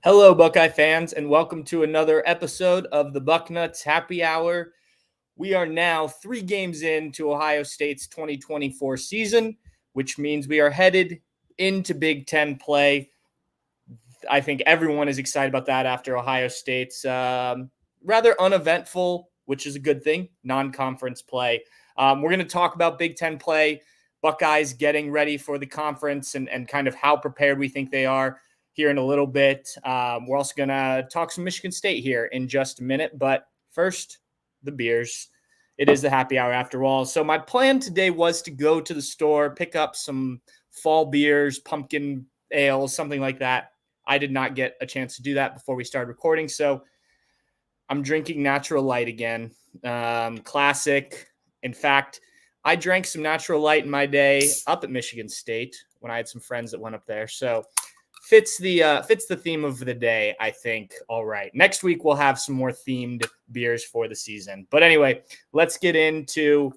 Hello, Buckeye fans, and welcome to another episode of the Bucknuts Happy Hour. We are now 3 games into Ohio State's 2024 season, which means we are headed into Big Ten play. I think everyone is excited about that after Ohio State's rather uneventful, which is a good thing, non-conference play. We're going to talk about Big Ten play, Buckeyes getting ready for the conference, and kind of how prepared we think they are here in a little bit. We're also going to talk some Michigan State here in just a minute. But first, the beers. It is the happy hour after all. So my plan today was to go to the store, pick up some fall beers, pumpkin ales, something like that. I did not get a chance to do that before we started recording. So I'm drinking Natural Light again. Classic. In fact, I drank some Natural Light in my day up at Michigan State when I had some friends that went up there. So fits the theme of the day, I think. All right. Next week, we'll have some more themed beers for the season. But anyway, let's get into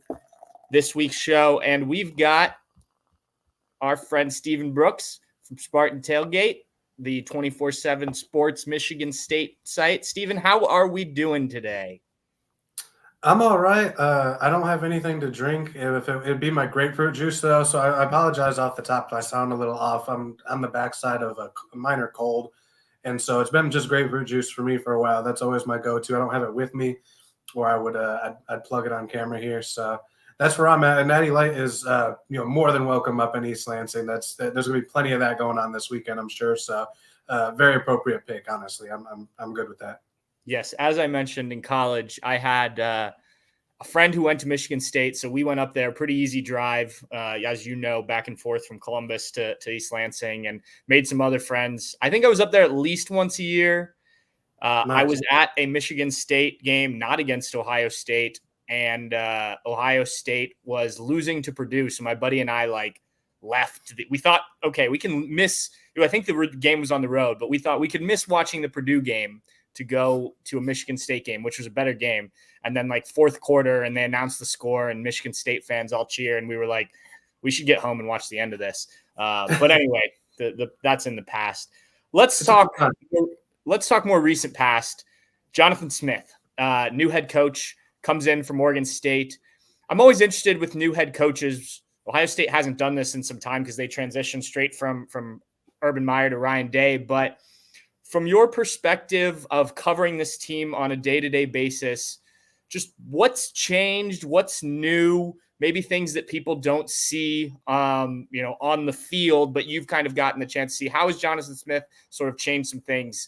this week's show. And we've got our friend Stephen Brooks from Spartan Tailgate, the 24/7 Sports Michigan State site. Stephen, how are we doing today? I'm all right. I don't have anything to drink. It'd be my grapefruit juice though, so I apologize off the top if I sound a little off. I'm on the backside of a minor cold, and so it's been just grapefruit juice for me for a while. That's always my go-to. I don't have it with me, or I would I'd plug it on camera here. So that's where I'm at. And Natty Light is more than welcome up in East Lansing. There's gonna be plenty of that going on this weekend, I'm sure. So very appropriate pick, honestly. I'm good with that. Yes, as I mentioned in college, I had a friend who went to Michigan State, so we went up there. Pretty easy drive, as you know, back and forth from Columbus to East Lansing, and made some other friends. I think I was up there at least once a year. I was at a Michigan State game, not against Ohio State, and Ohio State was losing to Purdue. So my buddy and I left. We thought, okay, we can miss. I think the game was on the road, but we thought we could miss watching the Purdue game to go to a Michigan State game, which was a better game. And then fourth quarter, and they announced the score, and Michigan State fans all cheer, and we were like, we should get home and watch the end of this. But anyway, that's in the past. Let's talk more recent past. Jonathan Smith, new head coach, comes in from Oregon State. I'm always interested with new head coaches. Ohio State hasn't done this in some time because they transitioned straight from Urban Meyer to Ryan Day, but from your perspective of covering this team on a day-to-day basis, just what's changed, what's new, maybe things that people don't see, on the field, but you've kind of gotten the chance to see. How has Jonathan Smith sort of changed some things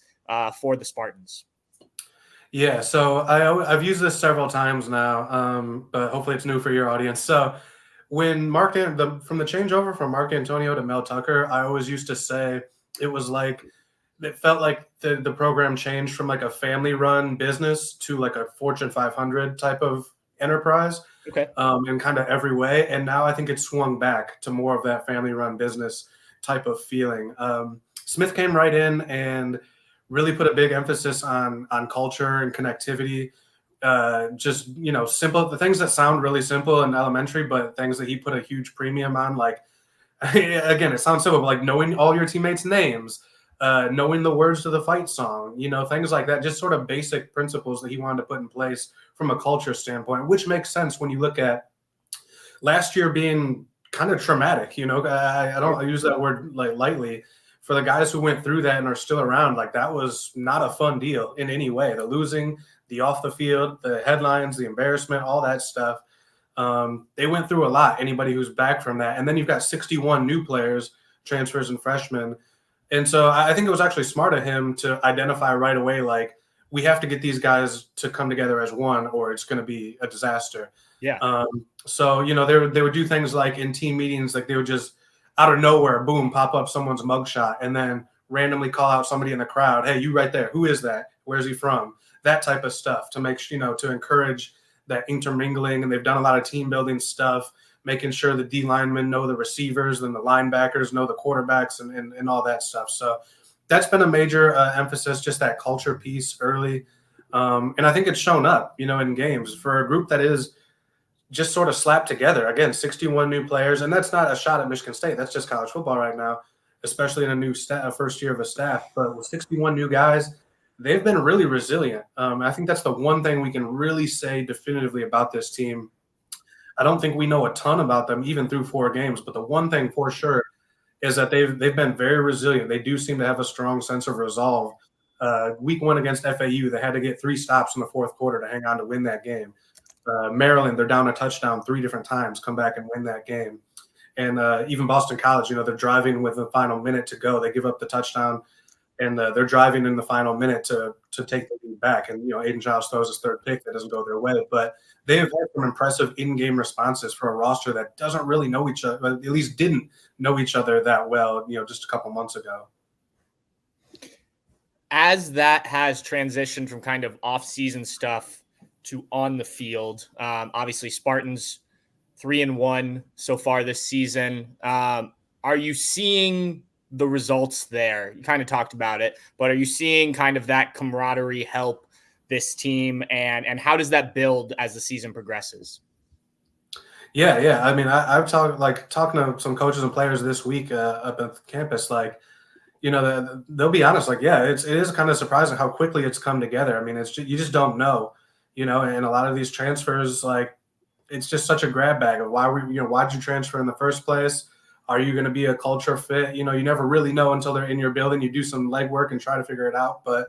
for the Spartans? Yeah, so I've used this several times now, but hopefully it's new for your audience. So when from the changeover from Mark Antonio to Mel Tucker, I always used to say it felt like the program changed from a family-run business to a Fortune 500 type of enterprise. Okay. In kind of every way. And now I think it's swung back to more of that family-run business type of feeling. Smith came right in and really put a big emphasis on culture and connectivity. Simple, the things that sound really simple and elementary, but things that he put a huge premium on. Again, it sounds simple, but knowing all your teammates' names, knowing the words to the fight song, things like that, just sort of basic principles that he wanted to put in place from a culture standpoint, which makes sense when you look at last year being kind of traumatic. I don't use that word lightly. For the guys who went through that and are still around, that was not a fun deal in any way. The losing, the off the field, the headlines, the embarrassment, all that stuff. They went through a lot, anybody who's back from that. And then you've got 61 new players, transfers and freshmen. And so I think it was actually smart of him to identify right away, we have to get these guys to come together as one, or it's going to be a disaster. Yeah. So, they would do things in team meetings, they would just out of nowhere, boom, pop up someone's mugshot and then randomly call out somebody in the crowd. Hey, you right there. Who is that? Where's he from? That type of stuff to make, to encourage that intermingling. And they've done a lot of team building stuff, making sure the D linemen know the receivers and the linebackers know the quarterbacks and all that stuff. So that's been a major emphasis, just that culture piece early. And I think it's shown up, in games for a group that is just sort of slapped together. Again, 61 new players, and that's not a shot at Michigan State. That's just college football right now. especially in a first year of a staff. But with 61 new guys, they've been really resilient. I think that's the one thing we can really say definitively about this team. I don't think we know a ton about them even through 4 games, but the one thing for sure is that they've been very resilient. They do seem to have a strong sense of resolve. Week 1 against FAU, they had to get 3 stops in the fourth quarter to hang on to win that game. Maryland, they're down a touchdown 3 different times, come back and win that game. And even Boston College, they're driving with the final minute to go. They give up the touchdown, and they're driving in the final minute to take the lead back. And, Aiden Giles throws his 3rd pick that doesn't go their way. But they have had some impressive in-game responses for a roster that doesn't really know each other, at least didn't know each other that well, just a couple months ago. As that has transitioned from kind of off-season stuff to on the field, obviously Spartans 3-1 so far this season. Are you seeing the results there? You kind of talked about it, but are you seeing kind of that camaraderie help this team, and how does that build as the season progresses? Yeah. I mean, I've talking to some coaches and players this week up at the campus, they'll be honest, it is kind of surprising how quickly it's come together. I mean, you just don't know, and a lot of these transfers, it's just such a grab bag of why'd you transfer in the first place? Are you going to be a culture fit? You never really know until they're in your building. You do some legwork and try to figure it out. But,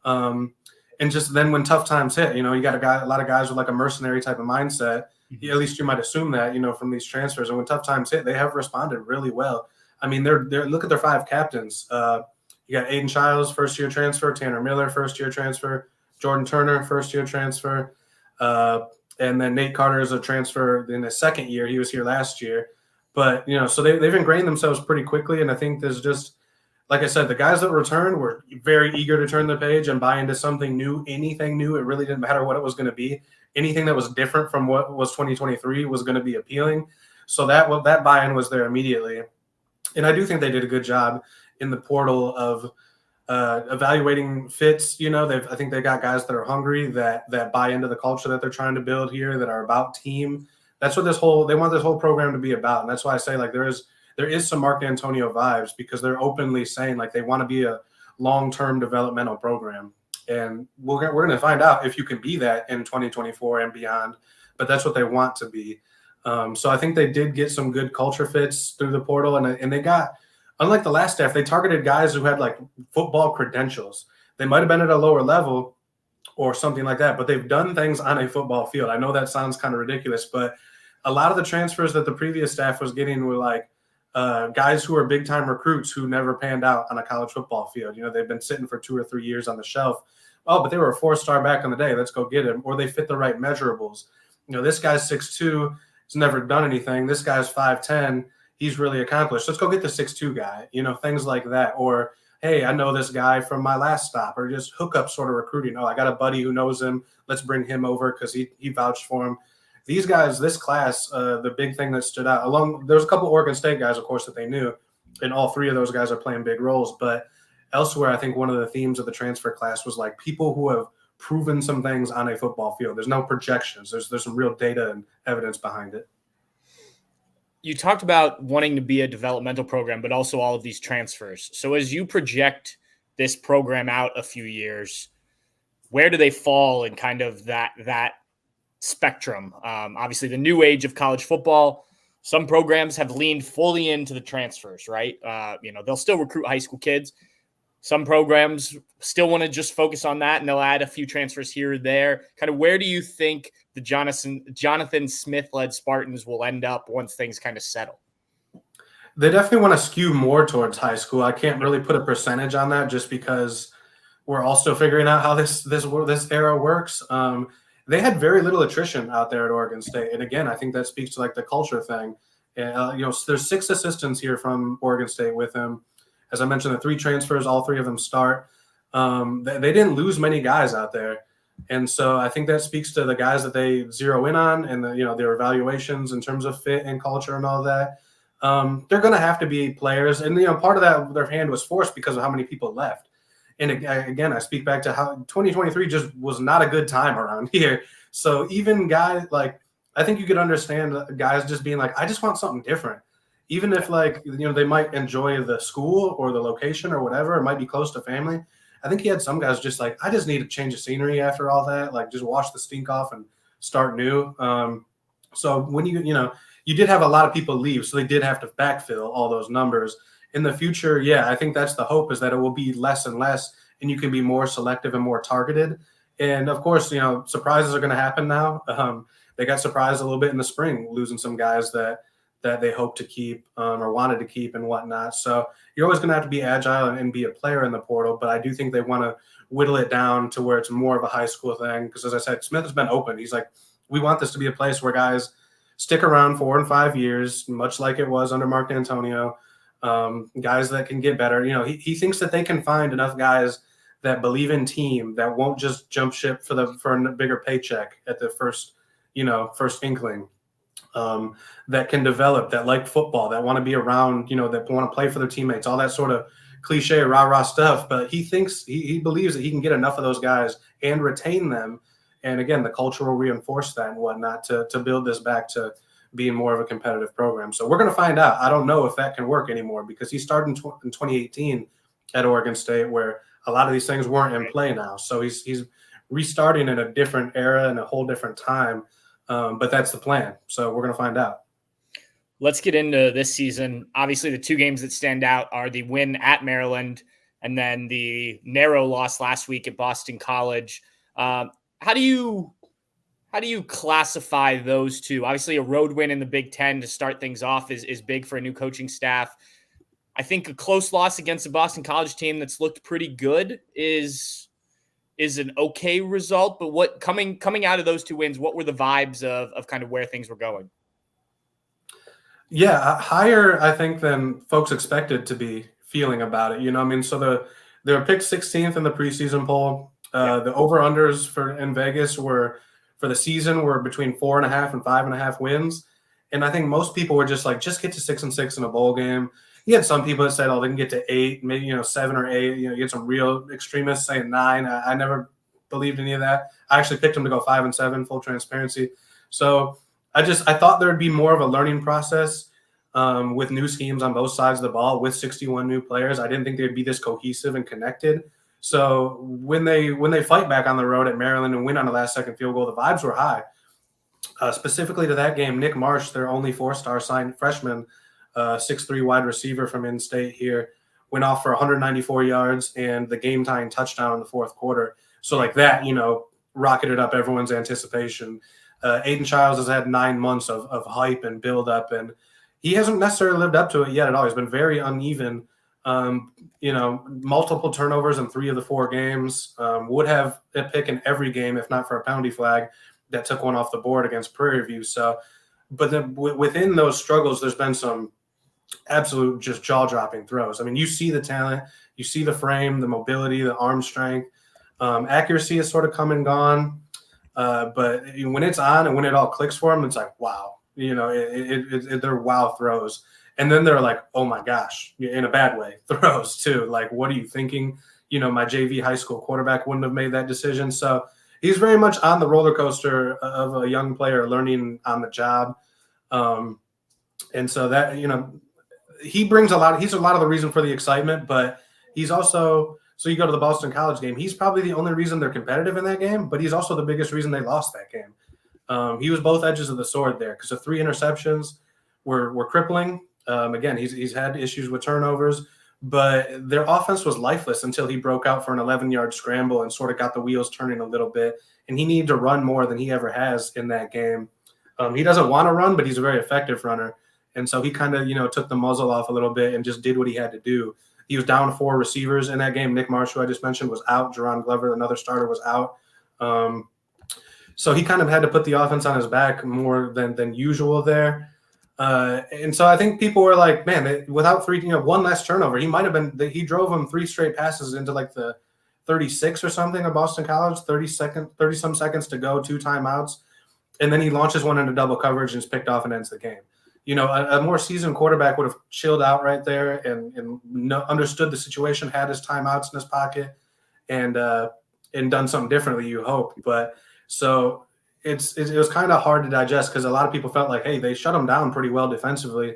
and just then when tough times hit, you got a lot of guys with a mercenary type of mindset. Mm-hmm. At least you might assume that, from these transfers. And when tough times hit, they have responded really well. I mean, they're look at their 5 captains. You got Aiden Childs, first-year transfer, Tanner Miller, first-year transfer, Jordan Turner, first-year transfer, and then Nate Carter is a transfer in his 2nd year. He was here last year. But, so they've ingrained themselves pretty quickly, and I think there's just, like I said, the guys that returned were very eager to turn the page and buy into something new, anything new. It really didn't matter what it was going to be. Anything that was different from what was 2023 was going to be appealing. So that buy-in was there immediately. And I do think they did a good job in the portal of evaluating fits. I think they got guys that are hungry, that buy into the culture that they're trying to build here, that are about team. That's what they want this whole program to be about. And that's why I say there is some Mark Antonio vibes, because they're openly saying they want to be a long-term developmental program. And we're going to find out if you can be that in 2024 and beyond. But that's what they want to be. So I think they did get some good culture fits through the portal, and they got, unlike the last staff, they targeted guys who had football credentials. They might have been at a lower level or something like that, but they've done things on a football field. I know that sounds kind of ridiculous, but a lot of the transfers that the previous staff was getting were guys who are big time recruits who never panned out on a college football field. They've been sitting for 2 or 3 years on the shelf. Oh, but they were a 4-star back in the day. Let's go get him. Or they fit the right measurables. This guy's 6'2". He's never done anything. This guy's 5'10". He's really accomplished. Let's go get the 6'2" guy, things like that. Or, hey, I know this guy from my last stop, or just hookup sort of recruiting. Oh, I got a buddy who knows him. Let's bring him over because he vouched for him. These guys, this class, the big thing that stood out, there's a couple Oregon State guys, of course, that they knew, and all 3 of those guys are playing big roles. But elsewhere, I think one of the themes of the transfer class was people who have proven some things on a football field. There's no projections. There's some real data and evidence behind it. You talked about wanting to be a developmental program, but also all of these transfers. So as you project this program out a few years, where do they fall in kind of that spectrum? Obviously, the new age of college football, some programs have leaned fully into the transfers, right? They'll still recruit high school kids. Some programs still want to just focus on that, and they'll add a few transfers here or there. Kind of where do you think the Jonathan Smith-led Spartans will end up once things kind of settle? They definitely want to skew more towards high school. I can't really put a percentage on that just because we're all still figuring out how this era works. They had very little attrition out there at Oregon State. And again, I think that speaks to the culture thing. There's 6 assistants here from Oregon State with him. As I mentioned, the 3 transfers, all 3 of them start. They didn't lose many guys out there. And so I think that speaks to the guys that they zero in on and their evaluations in terms of fit and culture and all that. They're going to have to be players. And, part of that, their hand was forced because of how many people left. And again, I speak back to how 2023 just was not a good time around here. So even guys I think you could understand guys just being I just want something different. even if they might enjoy the school or the location or whatever, it might be close to family. I think he had some guys just like, I just need to change of scenery after all that, like just wash the stink off and start new. So when you did have a lot of people leave, so they did have to backfill all those numbers. In the future, yeah, I think that's the hope, is that it will be less and less, and you can be more selective and more targeted. And of course, surprises are going to happen now. They got surprised a little bit in the spring, losing some guys that they hope to keep or wanted to keep and whatnot. So you're always going to have to be agile and be a player in the portal. But I do think they want to whittle it down to where it's more of a high school thing. Because as I said, Smith has been open. He's like, we want this to be a place where guys stick around 4 and 5 years, much like it was under Mark Antonio. Guys that can get better. He thinks that they can find enough guys that believe in team, that won't just jump ship for a bigger paycheck at the first inkling. That can develop, that like football, that want to be around, that want to play for their teammates, all that sort of cliche rah-rah stuff. But he thinks, he believes that he can get enough of those guys and retain them. And again, the culture will reinforce that and whatnot to build this back to being more of a competitive program. So we're going to find out. I don't know if that can work anymore, because he started in 2018 at Oregon State, where a lot of these things weren't in play now. So he's restarting in a different era and a whole different time. But that's the plan. So we're going to find out. Let's get into this season. Obviously, the two games that stand out are the win at Maryland and then the narrow loss last week at Boston College. How do you classify those two? Obviously, a road win in the Big Ten to start things off is big for a new coaching staff. I think a close loss against a Boston College team that's looked pretty good is an okay result. But what coming out of those two wins, what were the vibes of kind of where things were going? Yeah, higher, I think, than folks expected to be feeling about it. So they were picked 16th in the preseason poll. The over-unders in Vegas for the season were between 4.5 and 5.5 wins. And I think most people were just like, just get to 6-6 in a bowl game. You had some people that said, they can get to 8, maybe, 7 or 8. You get some real extremists saying 9. I never believed any of that. I actually picked them to go 5 and 7, full transparency. So I thought there would be more of a learning process with new schemes on both sides of the ball with 61 new players. I didn't think they'd be this cohesive and connected. So when they fight back on the road at Maryland and win on the last-second field goal, the vibes were high. Specifically to that game, Nick Marsh, their only 4-star signed freshman, 6'3" wide receiver from in-state here, went off for 194 yards and the game-tying touchdown in the fourth quarter. So like that, rocketed up everyone's anticipation. Aiden Childs has had 9 months of hype and build-up, and he hasn't necessarily lived up to it yet at all. He's been very uneven. Multiple turnovers in 3 of the 4 games. Would have a pick in every game if not for a penalty flag that took one off the board against Prairie View. So, but then within those struggles, there's been some absolute just jaw-dropping throws. I mean, you see the talent, you see the frame, the mobility, the arm strength. Accuracy has sort of come and gone. But when it's on and when it all clicks for them, it's like, wow. They're wow throws. And then they're like, oh my gosh, in a bad way, throws too. Like, what are you thinking? My JV high school quarterback wouldn't have made that decision. So he's very much on the roller coaster of a young player learning on the job. And so that, he brings he's a lot of the reason for the excitement, but he's also, so you go to the Boston College game, he's probably the only reason they're competitive in that game, but he's also the biggest reason they lost that game. He was both edges of the sword there because the 3 interceptions were crippling. Again, he's had issues with turnovers, but their offense was lifeless until he broke out for an 11-yard scramble and sort of got the wheels turning a little bit. And he needed to run more than he ever has in that game. He doesn't want to run, but he's a very effective runner. And so he kind of, took the muzzle off a little bit and just did what he had to do. He was down 4 receivers in that game. Nick Marsh, who I just mentioned, was out. Jerron Glover, another starter, was out. So he kind of had to put the offense on his back more than usual there. And so I think people were like, man, without 3, one less turnover, he might have been, he drove them 3 straight passes into like the 36 or something of Boston College, 30-some seconds to go, 2 timeouts. And then he launches one into double coverage and is picked off and ends the game. A more seasoned quarterback would have chilled out right there and understood the situation, had his timeouts in his pocket, and done something differently, you hope. But so it was kind of hard to digest because a lot of people felt like, hey, they shut him down pretty well defensively.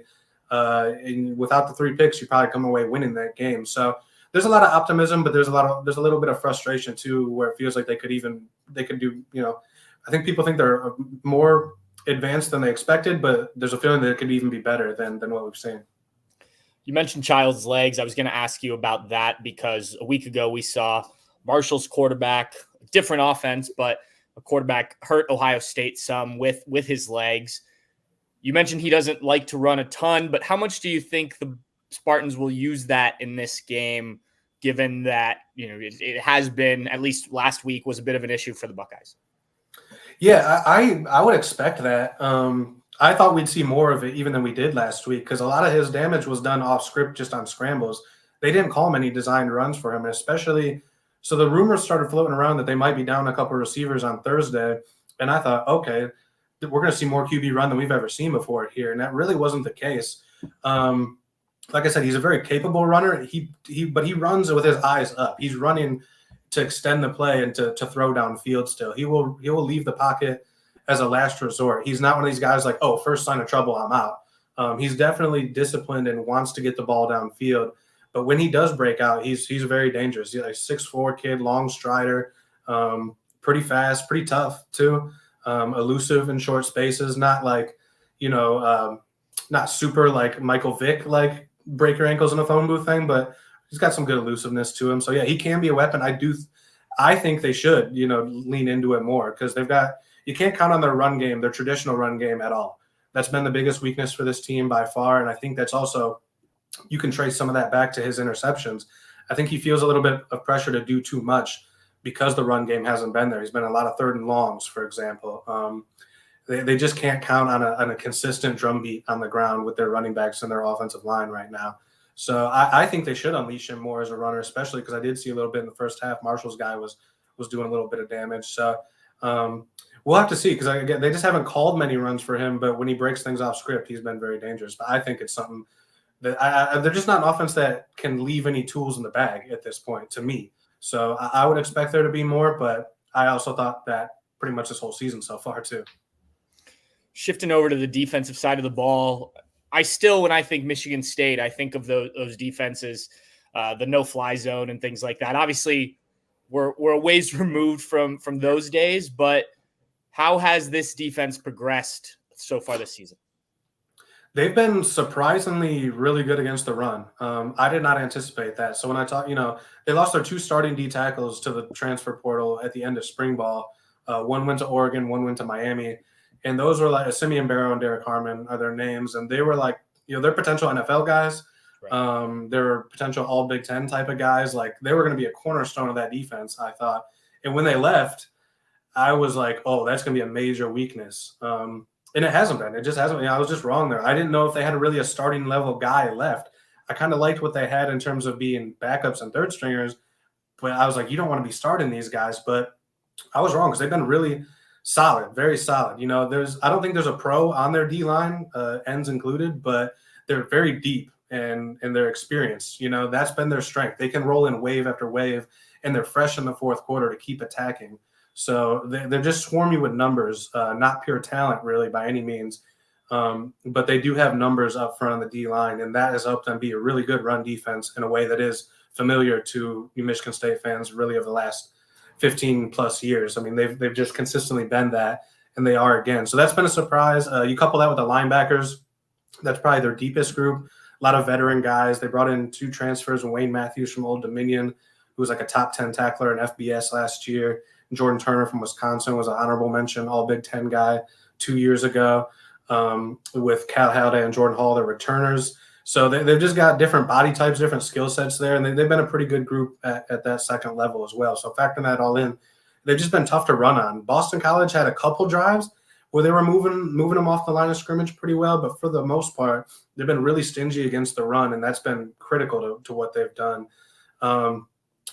And without the 3 picks, you probably come away winning that game. So there's a lot of optimism, but there's a little bit of frustration too, where it feels like they could do, I think people think they're more advanced than they expected, but there's a feeling that it could even be better than what we've seen. You mentioned Child's legs. I was going to ask you about that because a week ago we saw Marshall's quarterback, different offense, but a quarterback hurt Ohio State some with his legs. You mentioned he doesn't like to run a ton, but how much do you think the Spartans will use that in this game, given that it has been, at least last week, was a bit of an issue for the Buckeyes? Yeah, I would expect that. I thought we'd see more of it even than we did last week because a lot of his damage was done off script just on scrambles. They didn't call many designed runs for him, especially – so the rumors started floating around that they might be down a couple of receivers on Thursday, and I thought, okay, we're going to see more QB run than we've ever seen before here, and that really wasn't the case. Like I said, he's a very capable runner. But he runs with his eyes up. He's running to extend the play and to throw downfield still. He will leave the pocket as a last resort. He's not one of these guys like, oh, first sign of trouble, I'm out. He's definitely disciplined and wants to get the ball downfield. But when he does break out, he's very dangerous. He's like 6'4" kid, long strider, pretty fast, pretty tough too, elusive in short spaces. Not like, not super like Michael Vick, like break your ankles in a phone booth thing, but he's got some good elusiveness to him. So yeah, he can be a weapon. I think they should, lean into it more because you can't count on their run game, their traditional run game at all. That's been the biggest weakness for this team by far. And I think that's also, you can trace some of that back to his interceptions. I think he feels a little bit of pressure to do too much because the run game hasn't been there. He's been a lot of 3rd and longs, for example. They just can't count on a consistent drumbeat on the ground with their running backs and their offensive line right now. So I think they should unleash him more as a runner, especially because I did see a little bit in the first half. Marshall's guy was doing a little bit of damage. So we'll have to see because again, they just haven't called many runs for him. But when he breaks things off script, he's been very dangerous. But I think it's something that they're just not an offense that can leave any tools in the bag at this point to me. So I would expect there to be more, but I also thought that pretty much this whole season so far too. Shifting over to the defensive side of the ball, when I think Michigan State, I think of those defenses, the no-fly zone and things like that. Obviously, we're a ways removed from those days, but how has this defense progressed so far this season? They've been surprisingly really good against the run. I did not anticipate that. So when I talk, they lost their 2 starting D tackles to the transfer portal at the end of spring ball. One went to Oregon, one went to Miami. And those were like Simeon Barrow and Derek Harmon are their names. And they were like, they're potential NFL guys. Right. They're potential all Big Ten type of guys. Like they were going to be a cornerstone of that defense, I thought. And when they left, I was like, oh, that's going to be a major weakness. And it hasn't been. It just hasn't been. I was just wrong there. I didn't know if they had really a starting level guy left. I kind of liked what they had in terms of being backups and third stringers. But I was like, you don't want to be starting these guys. But I was wrong because they've been really solid, very solid. I don't think there's a pro on their D-line, ends included, but they're very deep and their experience. That's been their strength. They can roll in wave after wave, and they're fresh in the fourth quarter to keep attacking. So they're just swarm you with numbers, not pure talent really by any means. But they do have numbers up front on the D-line, and that has helped them be a really good run defense in a way that is familiar to you Michigan State fans really over the last 15 plus years. I mean, they've just consistently been that, and they are again. So that's been a surprise. You couple that with the linebackers, that's probably their deepest group. A lot of veteran guys. They brought in 2 transfers, Wayne Matthews from Old Dominion, who was like a top 10 tackler in FBS last year. Jordan Turner from Wisconsin was an honorable mention, all Big Ten guy 2 years ago. With Cal Halliday and Jordan Hall, their returners. So they've just got different body types, different skill sets there, and they've been a pretty good group at that second level as well. So factoring that all in, they've just been tough to run on. Boston College had a couple drives where they were moving them off the line of scrimmage pretty well, but for the most part, they've been really stingy against the run, and that's been critical to what they've done. On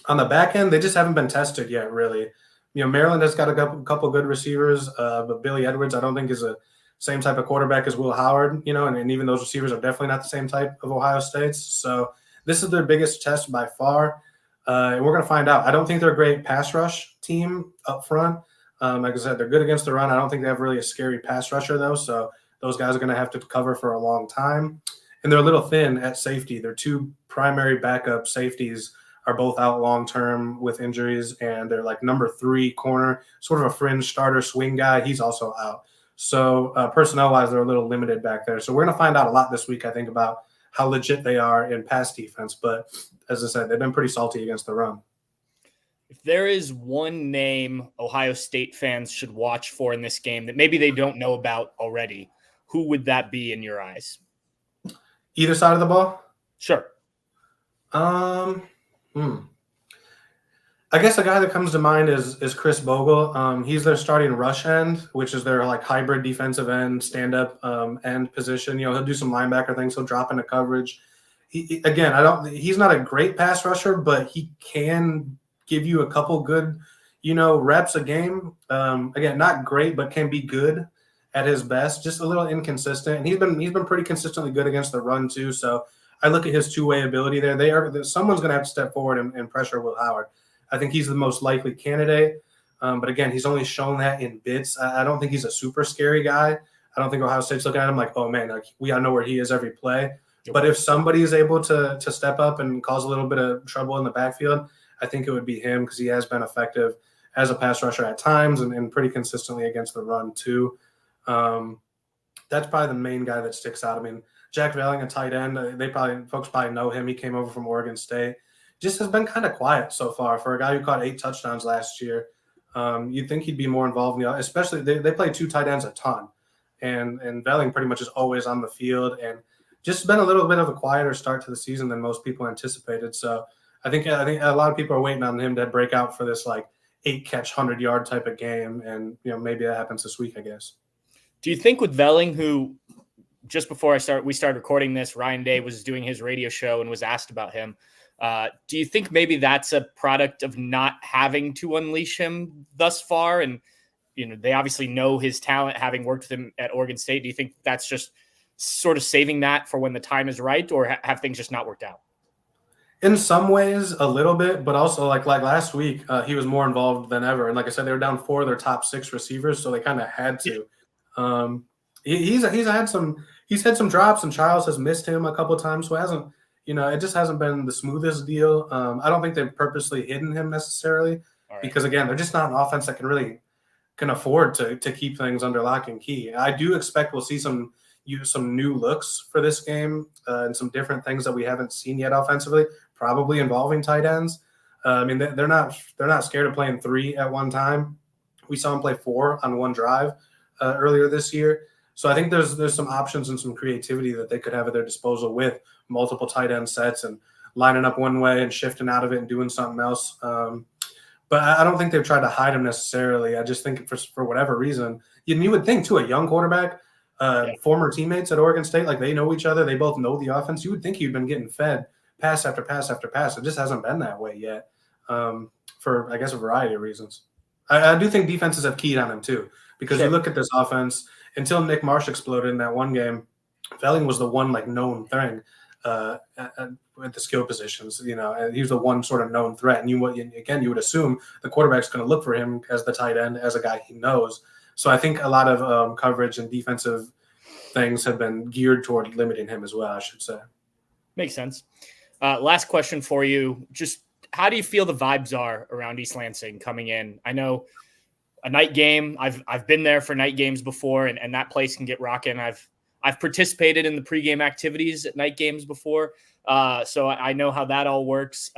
the back end, they just haven't been tested yet, really. Maryland has got a couple good receivers, but Billy Edwards, I don't think is a same type of quarterback as Will Howard, and even those receivers are definitely not the same type of Ohio State's. So this is their biggest test by far, and we're going to find out. I don't think they're a great pass rush team up front. Like I said, they're good against the run. I don't think they have really a scary pass rusher, though, so those guys are going to have to cover for a long time. and they're a little thin at safety. Their two primary backup safeties are both out long-term with injuries, and they're like number 3 corner, sort of a fringe starter swing guy. He's also out. So personnel-wise, they're a little limited back there. So we're going to find out a lot this week, I think, about how legit they are in pass defense. But as I said, they've been pretty salty against the run. If there is one name Ohio State fans should watch for in this game that maybe they don't know about already, who would that be in your eyes? Either side of the ball? Sure. I guess the guy that comes to mind is Chris Bogle. He's their starting rush end, which is their like hybrid defensive end, stand-up end position. He'll do some linebacker things. He'll drop into coverage. He's not a great pass rusher, but he can give you a couple good, reps a game. Again, not great, but can be good at his best. Just a little inconsistent, and he's been pretty consistently good against the run too. So I look at his two-way ability there. Someone's going to have to step forward and pressure Will Howard. I think he's the most likely candidate. But again, he's only shown that in bits. I don't think he's a super scary guy. I don't think Ohio State's looking at him like, oh man, like we gotta know where he is every play. Yep. But if somebody is able to step up and cause a little bit of trouble in the backfield, I think it would be him because he has been effective as a pass rusher at times and pretty consistently against the run too. That's probably the main guy that sticks out. I mean, Jack Velling, a tight end, folks probably know him. He came over from Oregon State. Just has been kind of quiet so far for a guy who caught 8 touchdowns last year. You'd think he'd be more involved in especially they play 2 tight ends a ton, and Velling pretty much is always on the field and just been a little bit of a quieter start to the season than most people anticipated. So I think a lot of people are waiting on him to break out for this like 8-catch 100-yard type of game, and maybe that happens this week, I guess. Do you think with Velling, who just before we started recording this, Ryan Day was doing his radio show and was asked about him? Do you think maybe that's a product of not having to unleash him thus far? And, they obviously know his talent, having worked with him at Oregon State. Do you think that's just sort of saving that for when the time is right, or have things just not worked out? In some ways, a little bit, but also like last week, he was more involved than ever. And like I said, they were down 4 of their top 6 receivers, so they kind of had to. He's had some drops, and Charles has missed him a couple of times, so it hasn't. It just hasn't been the smoothest deal. I don't think they've purposely hidden him necessarily because, again, they're just not an offense that can afford to keep things under lock and key. I do expect we'll see some new looks for this game and some different things that we haven't seen yet offensively, probably involving tight ends. I mean, they're not scared of playing 3 at one time. We saw them play 4 on one drive earlier this year. So I think there's some options and some creativity that they could have at their disposal with multiple tight end sets and lining up one way and shifting out of it and doing something else. But I don't think they've tried to hide him necessarily. I just think for whatever reason, you would think too, a young quarterback, former teammates at Oregon State, like they know each other, they both know the offense. You would think he'd been getting fed pass after pass after pass. It just hasn't been that way yet for, I guess, a variety of reasons. I do think defenses have keyed on him too, because you look at this offense, until Nick Marsh exploded in that one game, Velling was the one like known thing at the skill positions. And he was the one sort of known threat. And you would assume the quarterback's going to look for him as the tight end, as a guy he knows. So I think a lot of coverage and defensive things have been geared toward limiting him as well, I should say. Makes sense. Last question for you. Just how do you feel the vibes are around East Lansing coming in? I know a night game. I've been there for night games before, and that place can get rocking. I've participated in the pregame activities at night games before, so I know how that all works.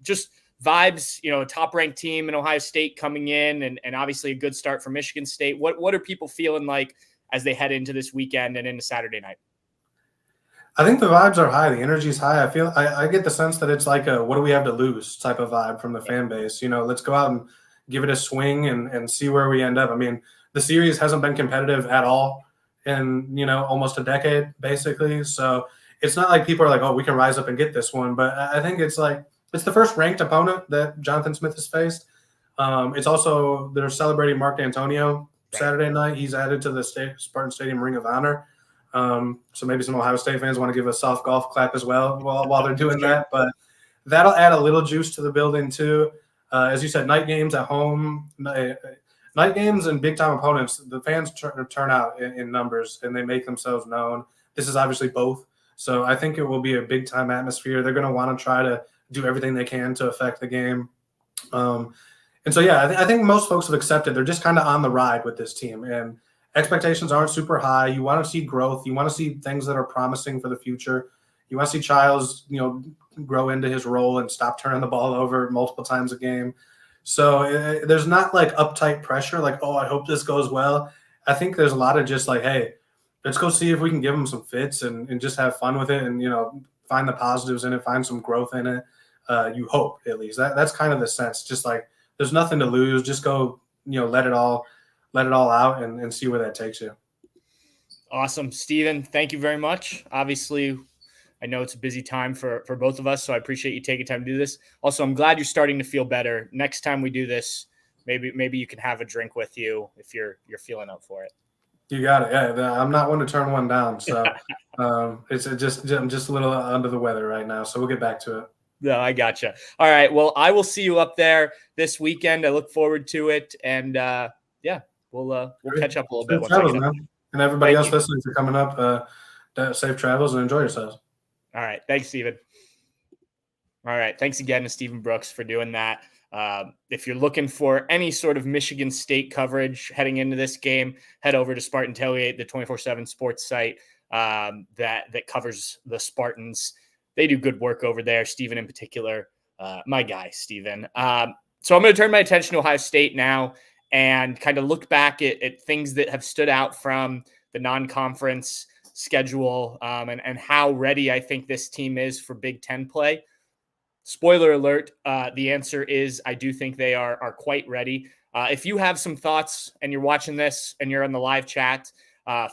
Just vibes, a top-ranked team in Ohio State coming in, and obviously a good start for Michigan State. What are people feeling like as they head into this weekend and into Saturday night? I think the vibes are high. The energy is high. I get the sense that it's like a what do we have to lose type of vibe from the fan base. Let's go out and give it a swing and see where we end up. I mean, the series hasn't been competitive at all in, almost a decade, basically. So it's not like people are like, oh, we can rise up and get this one. But I think it's like it's the first ranked opponent that Jonathan Smith has faced. It's also they're celebrating Mark D'Antonio Saturday night. He's added to the Spartan Stadium Ring of Honor. So maybe some Ohio State fans want to give a soft golf clap as well while they're doing that. But that'll add a little juice to the building too. As you said, night games at home, night games and big-time opponents, the fans turn out in numbers, and they make themselves known. This is obviously both. So I think it will be a big time atmosphere. They're going to want to try to do everything they can to affect the game. And so, yeah, I think most folks have accepted they're just kind of on the ride with this team, and expectations aren't super high. You want to see growth. You want to see things that are promising for the future. You want to see Childs, grow into his role and stop turning the ball over multiple times a game. So there's not like uptight pressure, like, oh, I hope this goes well. I think there's a lot of just like, hey, let's go see if we can give them some fits and just have fun with it and, find the positives in it, find some growth in it. You hope, at least. That's kind of the sense. Just like there's nothing to lose. Just go, let it all out and see where that takes you. Awesome. Steven, thank you very much. Obviously, I know it's a busy time for both of us, so I appreciate you taking time to do this. Also, I'm glad you're starting to feel better. Next time we do this, maybe you can have a drink with you if you're feeling up for it. You got it. Yeah, I'm not one to turn one down. So I'm just a little under the weather right now. So we'll get back to it. No, I gotcha. All right. Well, I will see you up there this weekend. I look forward to it, and we'll catch up a little bit. Safe travels, man. And everybody else listening for coming up, safe travels and enjoy yourselves. All right. Thanks, Steven. All right. Thanks again to Steven Brooks for doing that. If you're looking for any sort of Michigan State coverage heading into this game, head over to Spartan Tailgate, the 24/7 sports site that covers the Spartans. They do good work over there. Steven in particular, my guy, Steven. So I'm going to turn my attention to Ohio State now and kind of look back at things that have stood out from the non-conference schedule and how ready I think this team is for Big Ten play. Spoiler alert, the answer is I do think they are quite ready. If you have some thoughts and you're watching this and you're in the live chat,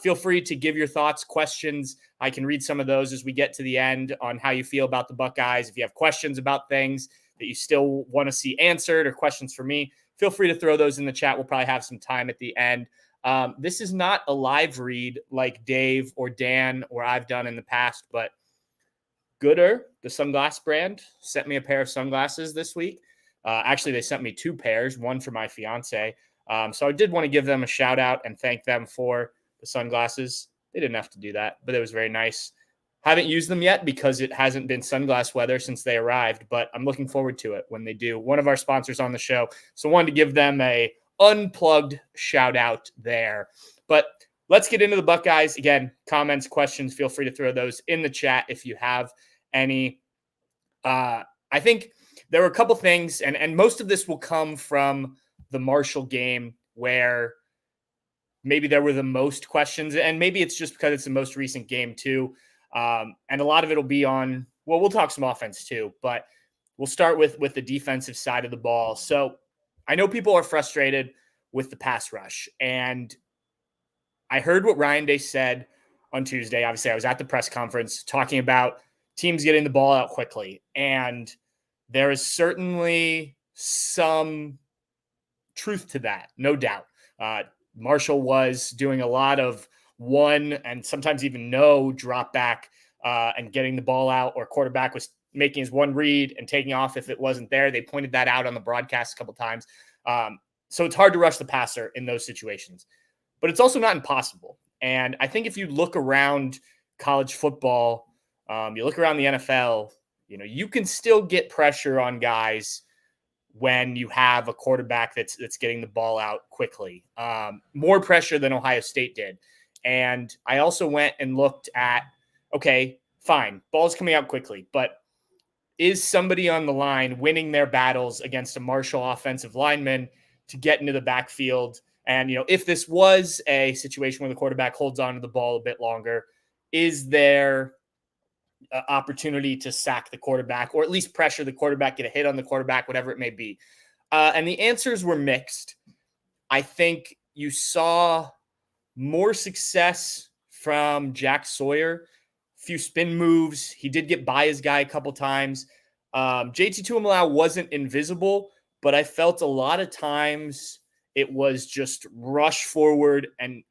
feel free to give your thoughts, questions. I can read some of those as we get to the end on how you feel about the Buckeyes. If you have questions about things that you still want to see answered or questions for me, feel free to throw those in the chat. We'll probably have some time at the end. This is not a live read like Dave or Dan or I've done in the past, but Gooder, the sunglass brand, sent me a pair of sunglasses this week. Actually, they sent me 2 pairs, one for my fiance. So I did want to give them a shout out and thank them for the sunglasses. They didn't have to do that, but it was very nice. Haven't used them yet because it hasn't been sunglass weather since they arrived, but I'm looking forward to it when they do. One of our sponsors on the show. So I wanted to give them a unplugged shout out there. But let's get into the Buckeyes. Again, comments, questions, feel free to throw those in the chat if you have any. I think there were a couple things, and most of this will come from the Marshall game where maybe there were the most questions, and maybe it's just because it's the most recent game too. And a lot of it will be on, well, we'll talk some offense too, but we'll start with the defensive side of the ball. So I know people are frustrated with the pass rush, and I heard what Ryan Day said on Tuesday. Obviously, I was at the press conference talking about teams getting the ball out quickly, and there is certainly some truth to that, no doubt. Marshall was doing a lot of one and sometimes even no drop back and getting the ball out, or quarterback was making his one read and taking off if it wasn't there. They pointed that out on the broadcast a couple times. So it's hard to rush the passer in those situations, but it's also not impossible. And I think if you look around college football, you look around the NFL, you can still get pressure on guys when you have a quarterback that's getting the ball out quickly. More pressure than Ohio State did. And I also went and looked at, okay, fine, ball's coming out quickly, but is somebody on the line winning their battles against a Marshall offensive lineman to get into the backfield? And, if this was a situation where the quarterback holds on to the ball a bit longer, is there opportunity to sack the quarterback or at least pressure the quarterback, get a hit on the quarterback, whatever it may be? And the answers were mixed. I think you saw more success from Jack Sawyer, a few spin moves. He did get by his guy a couple times. JT Tuimoloau wasn't invisible, but I felt a lot of times it was just rush forward and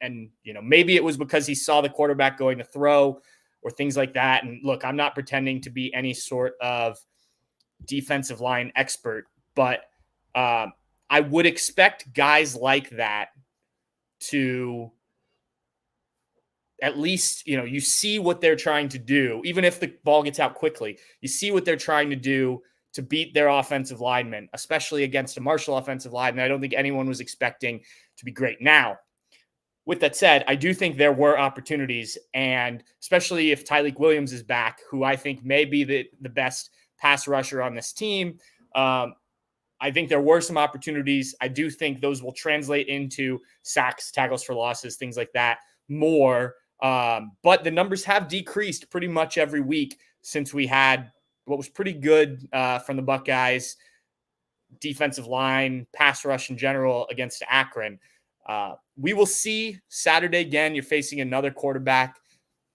maybe it was because he saw the quarterback going to throw or things like that. And look, I'm not pretending to be any sort of defensive line expert, but I would expect guys like that to at least, you see what they're trying to do, even if the ball gets out quickly, you see what they're trying to do to beat their offensive linemen, especially against a Marshall offensive lineman. I don't think anyone was expecting to be great. Now, with that said, I do think there were opportunities, and especially if Tyleik Williams is back, who I think may be the best pass rusher on this team. I think there were some opportunities. I do think those will translate into sacks, tackles for losses, things like that more. But the numbers have decreased pretty much every week since we had what was pretty good from the Buckeyes defensive line, pass rush in general against Akron. We will see Saturday again. You're facing another quarterback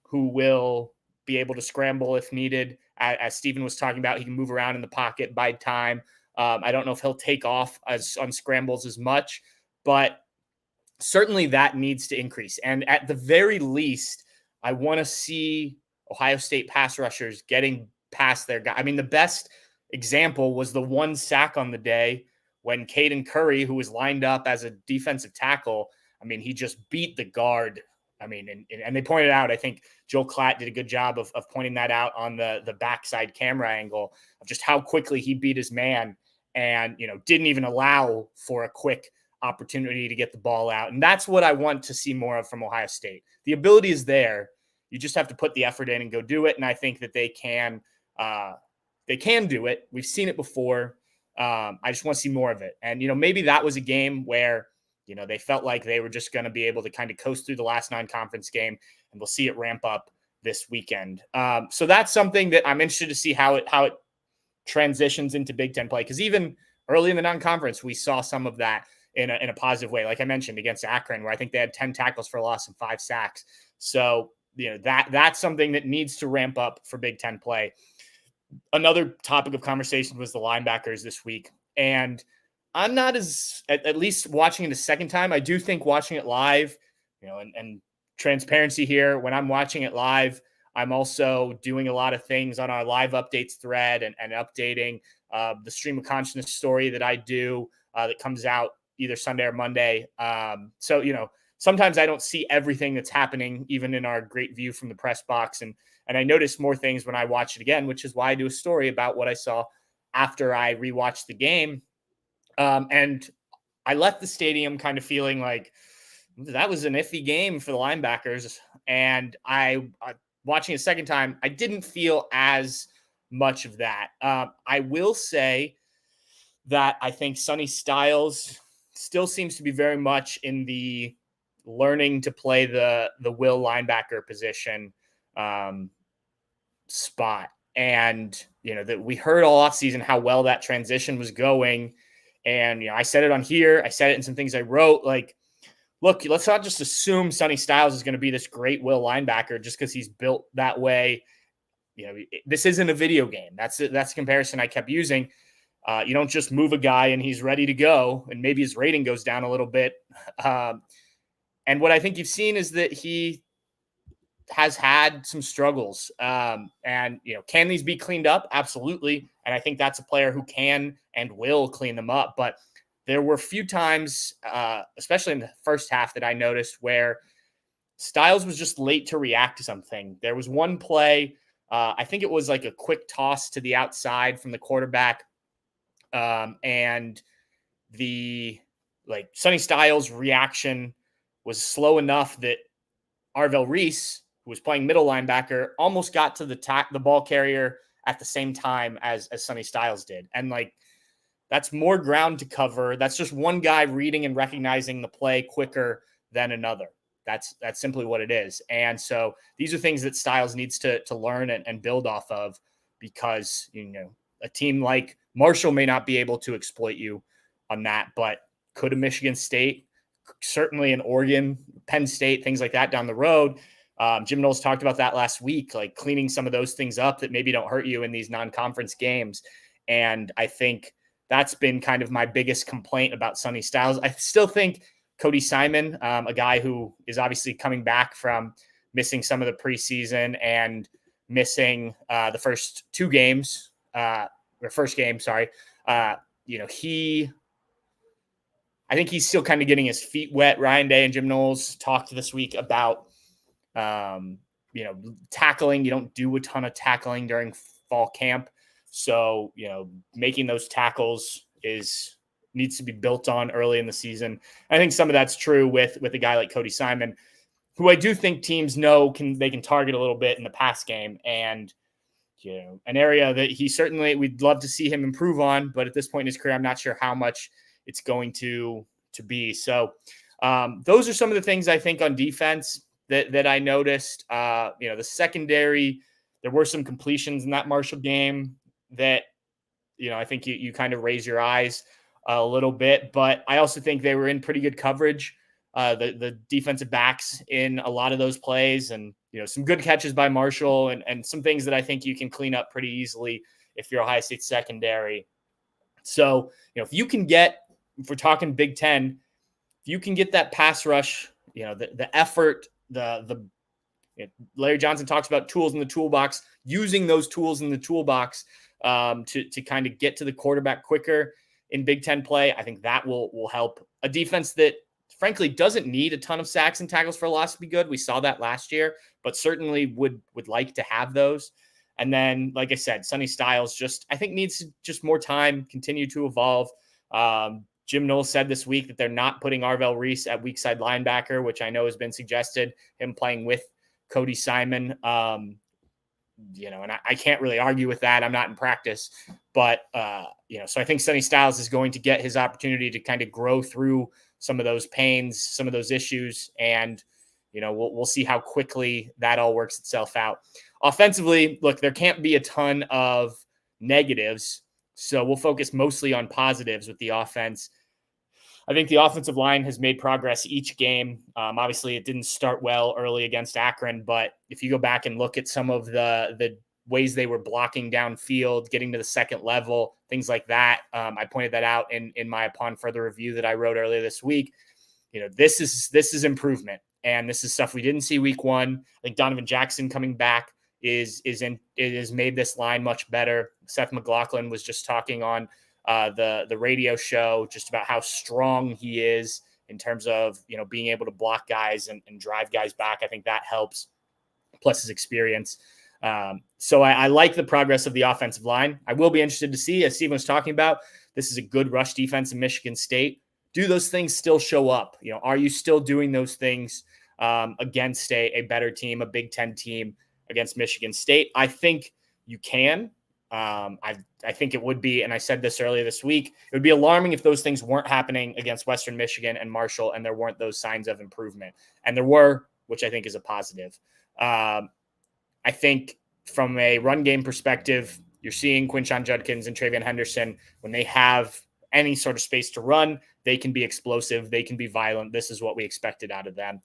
who will be able to scramble if needed. As Steven was talking about, he can move around in the pocket, bide time. I don't know if he'll take off on scrambles as much, but certainly that needs to increase. And at the very least, I want to see Ohio State pass rushers getting past their guy. I mean, the best example was the one sack on the day when Caden Curry, who was lined up as a defensive tackle, I mean, he just beat the guard. I mean, and they pointed out, I think Joel Klatt did a good job of pointing that out on the backside camera angle of just how quickly he beat his man and, didn't even allow for a quick opportunity to get the ball out. And that's what I want to see more of from Ohio State. The ability is there. You just have to put the effort in and go do it. And I think that they can do it. We've seen it before. I just want to see more of it. And, maybe that was a game where, they felt like they were just going to be able to kind of coast through the last non-conference game, and we'll see it ramp up this weekend. So that's something that I'm interested to see how it transitions into Big Ten play. Because even early in the non-conference, we saw some of that in a positive way. Like I mentioned against Akron, where I think they had 10 tackles for loss and 5 sacks. So, that's something that needs to ramp up for Big Ten play. Another topic of conversation was the linebackers this week. And I'm not at least watching it a second time. I do think watching it live, and transparency here, when I'm watching it live, I'm also doing a lot of things on our live updates thread and updating the stream of consciousness story that I do that comes out either Sunday or Monday. So, sometimes I don't see everything that's happening, even in our great view from the press box. And I notice more things when I watch it again, which is why I do a story about what I saw after I rewatched the game. And I left the stadium kind of feeling like that was an iffy game for the linebackers. And watching a second time, I didn't feel as much of that. I will say that I think Sonny Styles still seems to be very much in the learning to play the will linebacker position spot. And, that we heard all offseason how well that transition was going. And, I said it on here. I said it in some things I wrote. Like, look, let's not just assume Sonny Styles is going to be this great will linebacker just because he's built that way. This isn't a video game. That's the comparison I kept using. You don't just move a guy and he's ready to go, and maybe his rating goes down a little bit. And what I think you've seen is that he has had some struggles. And, can these be cleaned up? Absolutely. And I think that's a player who can and will clean them up. But there were a few times, especially in the first half, that I noticed where Styles was just late to react to something. There was one play, I think it was like a quick toss to the outside from the quarterback. And Sonny Styles' reaction was slow enough that Arvell Reese, who was playing middle linebacker, almost got to the ball carrier at the same time as Sonny Styles did. And that's more ground to cover. That's just one guy reading and recognizing the play quicker than another. That's simply what it is. And so these are things that Styles needs to learn and build off of, because, a team like Marshall may not be able to exploit you on that, but could a Michigan State, certainly an Oregon, Penn State, things like that down the road. Jim Knowles talked about that last week, like cleaning some of those things up that maybe don't hurt you in these non-conference games. And I think that's been kind of my biggest complaint about Sonny Styles. I still think Cody Simon, a guy who is obviously coming back from missing some of the preseason and missing the first two games, first game, sorry. I think he's still kind of getting his feet wet. Ryan Day and Jim Knowles talked this week about Tackling, you don't do a ton of tackling during fall camp. So, making those tackles needs to be built on early in the season. I think some of that's true with a guy like Cody Simon, who I do think teams know they can target a little bit in the pass game, and an area that we'd love to see him improve on, but at this point in his career, I'm not sure how much it's going to be. So those are some of the things I think on defense that I noticed. The secondary, there were some completions in that Marshall game that, I think you kind of raise your eyes a little bit, but I also think they were in pretty good coverage. The defensive backs in a lot of those plays, and some good catches by Marshall, and some things that I think you can clean up pretty easily if you're Ohio State secondary. So if we're talking Big Ten, if you can get that pass rush, the effort, Larry Johnson talks about tools in the toolbox, using those tools in the toolbox to kind of get to the quarterback quicker in Big Ten play. I think that will help a defense that frankly doesn't need a ton of sacks and tackles for a loss to be good. We saw that last year, but certainly would like to have those. And then, like I said, Sonny Styles I think needs just more time, continue to evolve. Jim Knowles said this week that they're not putting Arvell Reese at weak side linebacker, which I know has been suggested, him playing with Cody Simon. And I can't really argue with that. I'm not in practice, but so I think Sonny Styles is going to get his opportunity to kind of grow through some of those pains, some of those issues, and we'll see how quickly that all works itself out. Offensively, look, there can't be a ton of negatives, so we'll focus mostly on positives with the offense. I think the offensive line has made progress each game. Obviously, it didn't start well early against Akron, but if you go back and look at some of the ways they were blocking downfield, getting to the second level, things like that, I pointed that out in my Upon Further review that I wrote earlier this week. This is improvement, and this is stuff we didn't see week one. I think Donovan Jackson coming back is made this line much better. Seth McLaughlin was just talking on the radio show just about how strong he is in terms of being able to block guys and drive guys back. I think that helps, plus his experience. So I like the progress of the offensive line. I will be interested to see, as Stephen was talking about, this is a good rush defense in Michigan State. Do those things still show up? Are you still doing those things against a better team, a Big Ten team against Michigan State? I think you can. I think it would be, and I said this earlier this week, it would be alarming if those things weren't happening against Western Michigan and Marshall, and there weren't those signs of improvement. And there were, which I think is a positive. I think from a run game perspective, you're seeing Quinshon Judkins and Travion Henderson, when they have any sort of space to run, they can be explosive, they can be violent. This is what we expected out of them.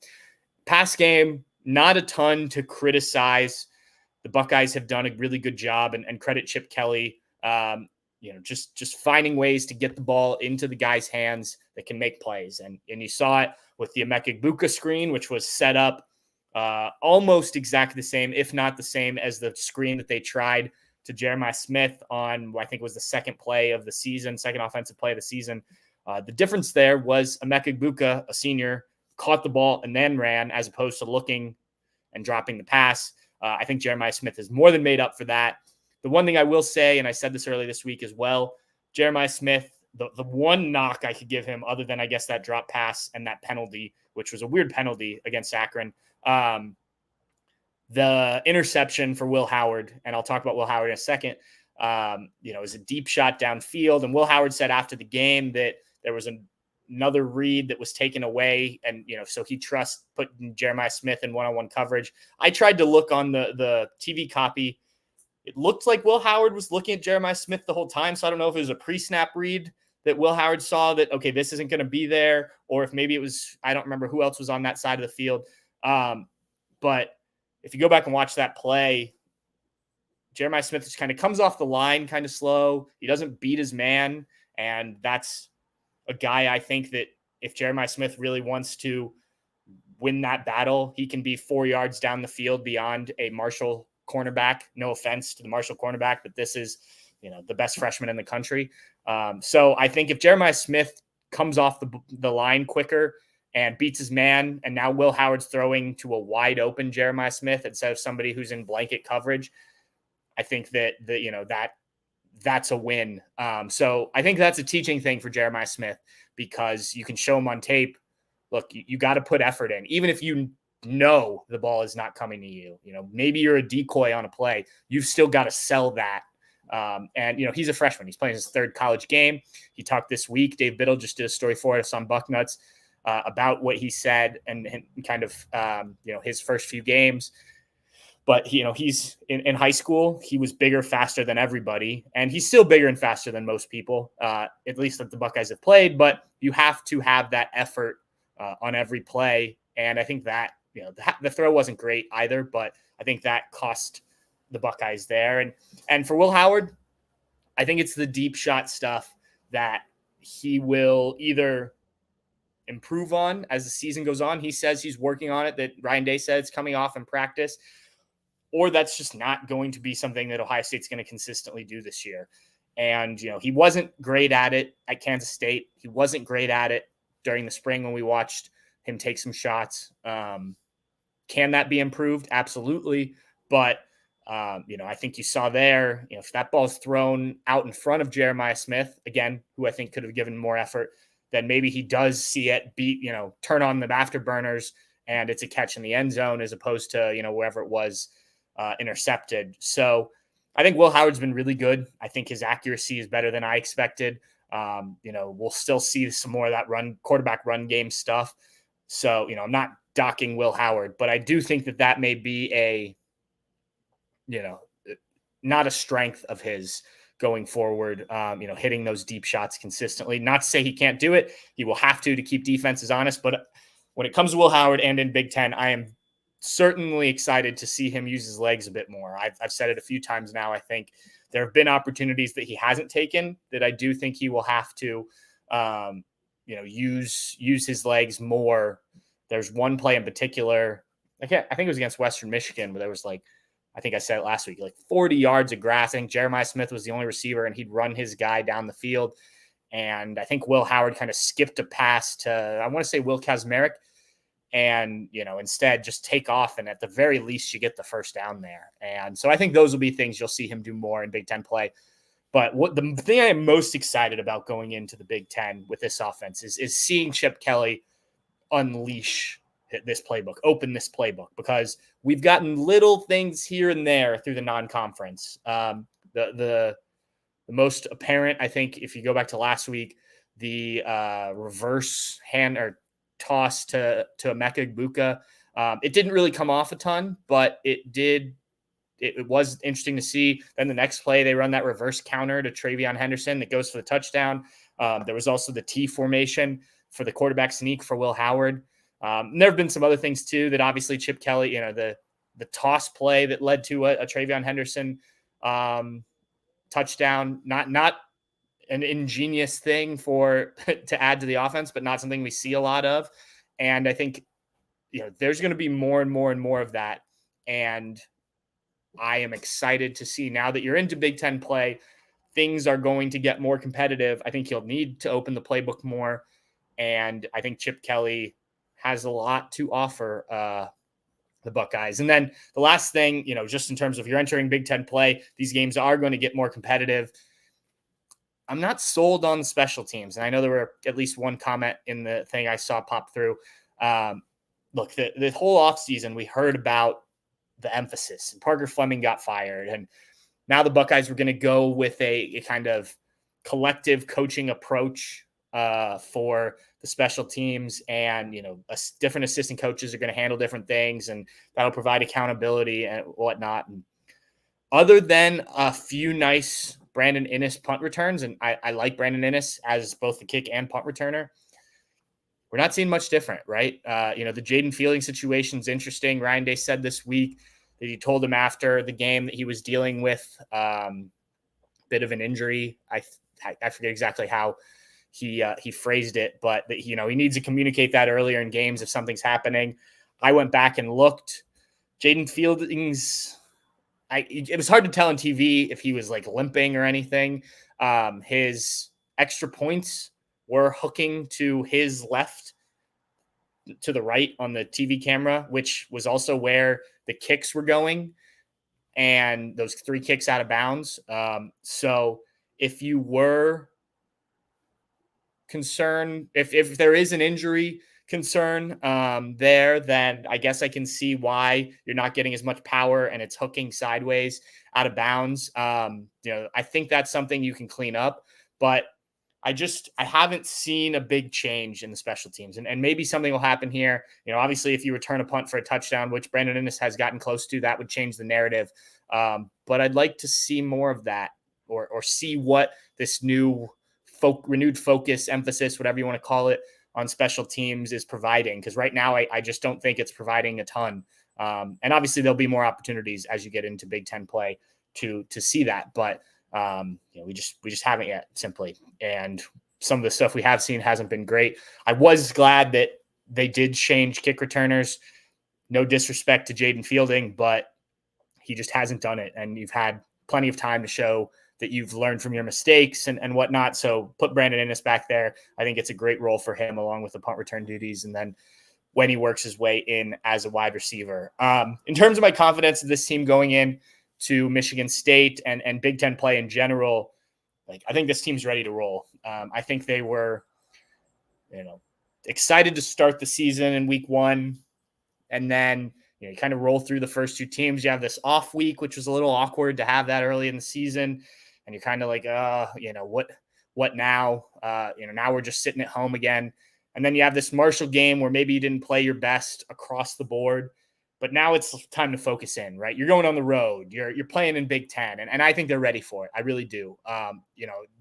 Pass game, not a ton to criticize. The Buckeyes have done a really good job, and credit Chip Kelly, just finding ways to get the ball into the guys' hands that can make plays. And you saw it with the Emeka Egbuka screen, which was set up almost exactly the same, if not the same, as the screen that they tried to Jeremiah Smith on, I think it was the second offensive play of the season. The difference there was Emeka Egbuka, a senior, caught the ball and then ran, as opposed to looking and dropping the pass. I think Jeremiah Smith has more than made up for that. The one thing I will say, and I said this early this week as well, Jeremiah Smith, the one knock I could give him, other than I guess that drop pass and that penalty, which was a weird penalty against Akron, the interception for Will Howard, and I'll talk about Will Howard in a second, is a deep shot downfield. And Will Howard said after the game that there was another read that was taken away. And, so he trusts putting Jeremiah Smith in one-on-one coverage. I tried to look on the TV copy. It looked like Will Howard was looking at Jeremiah Smith the whole time. So I don't know if it was a pre-snap read that Will Howard saw that, okay, this isn't going to be there, or if maybe it was, I don't remember who else was on that side of the field. But if you go back and watch that play, Jeremiah Smith just kind of comes off the line kind of slow. He doesn't beat his man. And that's a guy, I think, that if Jeremiah Smith really wants to win that battle, he can be 4 yards down the field beyond a Marshall cornerback. No offense to the Marshall cornerback, but this is, the best freshman in the country. So I think if Jeremiah Smith comes off the line quicker and beats his man. And now Will Howard's throwing to a wide open Jeremiah Smith instead of somebody who's in blanket coverage. I think that's a win. So I think that's a teaching thing for Jeremiah Smith, because you can show him on tape, look, you got to put effort in, even if you know the ball is not coming to you. Maybe you're a decoy on a play. You've still got to sell that. And he's a freshman. He's playing his third college game. He talked this week. Dave Biddle just did a story for us on Bucknuts about what he said and kind of, his first few games. But, he's in high school. He was bigger, faster than everybody. And he's still bigger and faster than most people, at least that the Buckeyes have played. But you have to have that effort on every play. And I think that, the throw wasn't great either, but I think that cost the Buckeyes there. And for Will Howard, I think it's the deep shot stuff that he will either improve on as the season goes on. He says he's working on it, that Ryan Day said it's coming off in practice, or that's just not going to be something that Ohio State's going to consistently do this year. And, he wasn't great at it at Kansas State. He wasn't great at it during the spring when we watched him take some shots. Can that be improved? Absolutely. But, I think you saw there, if that ball's thrown out in front of Jeremiah Smith, again, who I think could have given more effort, then maybe he does see it turn on the afterburners and it's a catch in the end zone as opposed to, wherever it was intercepted. So I think Will Howard's been really good. I think his accuracy is better than I expected. We'll still see some more of that quarterback run game stuff. So, I'm not docking Will Howard, but I do think that may be not a strength of his going forward, hitting those deep shots consistently. Not to say he can't do it. He will have to keep defenses honest. But when it comes to Will Howard and in Big Ten, I am certainly excited to see him use his legs a bit more. I've said it a few times now. I think there have been opportunities that he hasn't taken that I do think he will have to, use his legs more. There's one play in particular. I think it was against Western Michigan, where there was I think I said it last week, 40 yards of grass. I think Jeremiah Smith was the only receiver, and he'd run his guy down the field. And I think Will Howard kind of skipped a pass to, I want to say, Will Kazmarek, and, instead just take off. And at the very least, you get the first down there. And so I think those will be things you'll see him do more in Big Ten play. But what the thing I am most excited about going into the Big Ten with this offense is seeing Chip Kelly unleash this playbook, open this playbook, because we've gotten little things here and there through the non-conference. The most apparent, I think, if you go back to last week, the reverse hand or toss to Emeka Egbuka. It didn't really come off a ton, but it did. It was interesting to see. Then the next play, they run that reverse counter to Travion Henderson that goes for the touchdown. There was also the T formation for the quarterback sneak for Will Howard. There have been some other things too that obviously Chip Kelly, the toss play that led to a Travion Henderson touchdown, not an ingenious thing to add to the offense, but not something we see a lot of. And I think, there's going to be more and more and more of that. And I am excited to see, now that you're into Big Ten play, things are going to get more competitive. I think he'll need to open the playbook more. And I think Chip Kelly has a lot to offer the Buckeyes. And then the last thing, just in terms of you're entering Big Ten play, these games are going to get more competitive. I'm not sold on special teams. And I know there were at least one comment in the thing I saw pop through. Look, the whole offseason, we heard about the emphasis. Parker Fleming got fired. And now the Buckeyes were going to go with a kind of collective coaching approach for the special teams, and different assistant coaches are going to handle different things, and that'll provide accountability and whatnot. And other than a few nice Brandon Inniss punt returns, and I like Brandon Inniss as both the kick and punt returner, we're not seeing much different, right? The Jaden Fielding situation is interesting. Ryan Day said this week that he told him after the game that he was dealing with a bit of an injury. I forget exactly how he phrased it, but that, he needs to communicate that earlier in games if something's happening. I went back and looked. Jaden Fielding's, it was hard to tell on TV if he was limping or anything. His extra points were hooking to his left to the right on the TV camera, which was also where the kicks were going, and those 3 kicks out of bounds. So if you were concerned, if there is an injury concern there, then I guess I can see why you're not getting as much power and it's hooking sideways out of bounds. I think that's something you can clean up, but I haven't seen a big change in the special teams, and maybe something will happen here. Obviously if you return a punt for a touchdown, which Brandon Innes has gotten close to, that would change the narrative. But I'd like to see more of that, or see what this new renewed focus, emphasis, whatever you want to call it, on special teams is providing. Because right now I just don't think it's providing a ton. And obviously there'll be more opportunities as you get into Big Ten play to see that. But we just haven't yet, simply. And some of the stuff we have seen hasn't been great. I was glad that they did change kick returners. No disrespect to Jaden Fielding, but he just hasn't done it. And you've had plenty of time to show that you've learned from your mistakes and whatnot. So put Brandon Innes back there. I think it's a great role for him, along with the punt return duties. And then when he works his way in as a wide receiver. In terms of my confidence of this team going in to Michigan State and Big Ten play in general, I think this team's ready to roll. I think they were, excited to start the season in week 1. And then, you kind of roll through the first 2 teams. You have this off week, which was a little awkward to have that early in the season. And you're kind of like, what now? Now we're just sitting at home again. And then you have this Marshall game where maybe you didn't play your best across the board, but now it's time to focus in, right? You're going on the road. You're playing in Big Ten, and I think they're ready for it. I really do.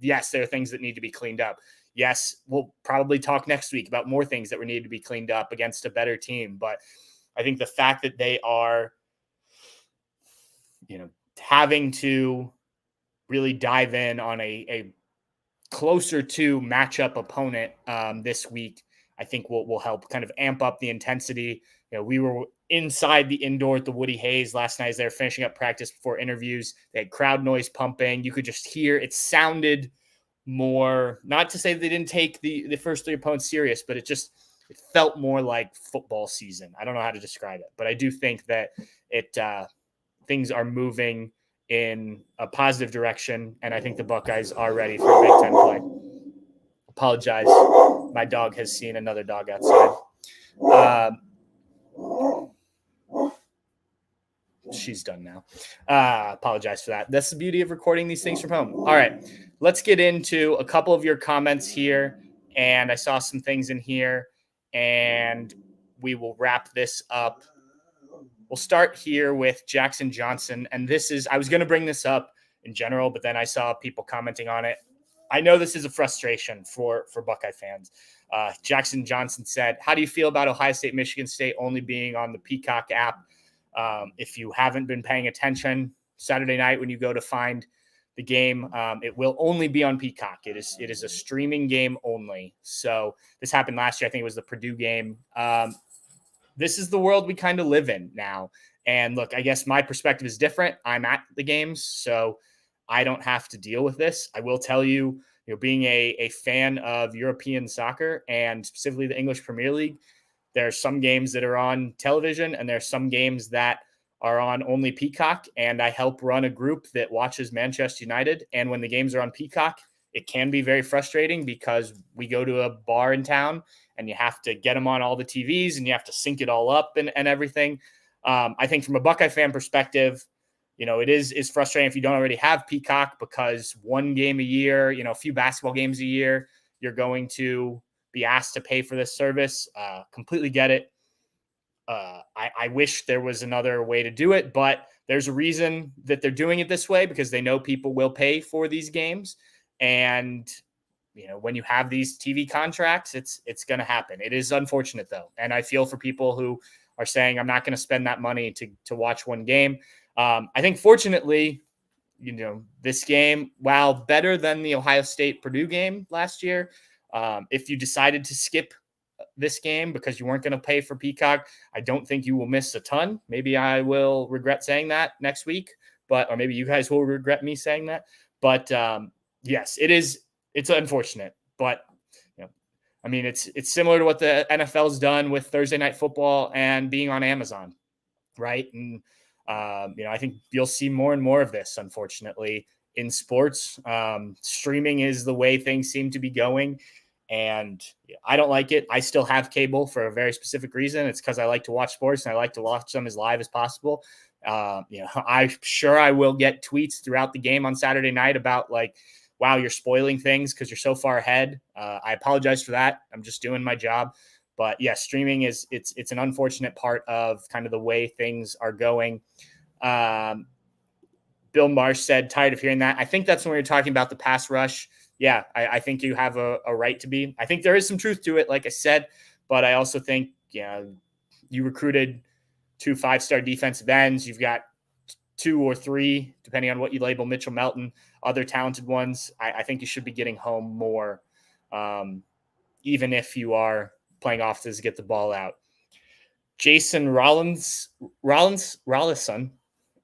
Yes, there are things that need to be cleaned up. Yes, we'll probably talk next week about more things that need to be cleaned up against a better team. But I think the fact that they are, having to really dive in on a closer to matchup opponent this week, I think will help kind of amp up the intensity. We were inside the indoor at the Woody Hayes last night as they were finishing up practice before interviews. They had crowd noise pumping. You could just hear it sounded more, not to say they didn't take the first 3 opponents serious, but it felt more like football season. I don't know how to describe it, but I do think that things are moving in a positive direction, and I think the Buckeyes are ready for Big Ten play. Apologize. My dog has seen another dog outside. She's done now. Apologize for that. That's the beauty of recording these things from home. All right, let's get into a couple of your comments here. And I saw some things in here, and we will wrap this up. We'll start here with Jackson Johnson. And I was going to bring this up in general, but then I saw people commenting on it. I know this is a frustration for Buckeye fans. Jackson Johnson said, "How do you feel about Ohio State, Michigan State only being on the Peacock app? If you haven't been paying attention, Saturday night when you go to find the game, it will only be on Peacock. It is a streaming game only." So this happened last year. I think it was the Purdue game. This is the world we kind of live in now. And look, I guess my perspective is different. I'm at the games, so I don't have to deal with this. I will tell you, being a fan of European soccer and specifically the English Premier League, there are some games that are on television and there are some games that are on only Peacock. And I help run a group that watches Manchester United. And when the games are on Peacock, it can be very frustrating because we go to a bar in town and you have to get them on all the TVs and you have to sync it all up and everything. I think from a Buckeye fan perspective, it is frustrating if you don't already have Peacock, because one game a year, a few basketball games a year, you're going to be asked to pay for this service. Completely get it. I wish there was another way to do it, but there's a reason that they're doing it this way, because they know people will pay for these games. And, when you have these TV contracts, it's going to happen. It is unfortunate though. And I feel for people who are saying, I'm not going to spend that money to watch one game. I think fortunately, this game, while better than the Ohio State Purdue game last year, if you decided to skip this game because you weren't going to pay for Peacock, I don't think you will miss a ton. Maybe I will regret saying that next week, or maybe you guys will regret me saying that. But yes, it's unfortunate, but I mean, it's similar to what the NFL's done with Thursday Night Football and being on Amazon, right? And I think you'll see more and more of this, unfortunately, in sports. Streaming is the way things seem to be going, and I don't like it. I still have cable for a very specific reason. It's because I like to watch sports and I like to watch them as live as possible. I'm sure I will get tweets throughout the game on Saturday night about like, wow, you're spoiling things because you're so far ahead. I apologize for that. I'm just doing my job. But yeah, streaming it's an unfortunate part of kind of the way things are going. Bill Marsh said, tired of hearing that. I think that's when we were talking about the pass rush. Yeah, I think you have a right to be. I think there is some truth to it, like I said, but I also think, you recruited 2 5-star defensive ends. You've got 2 or 3, depending on what you label Mitchell Melton, other talented ones. I think you should be getting home more, even if you are playing offenses to get the ball out. Jason Rollison,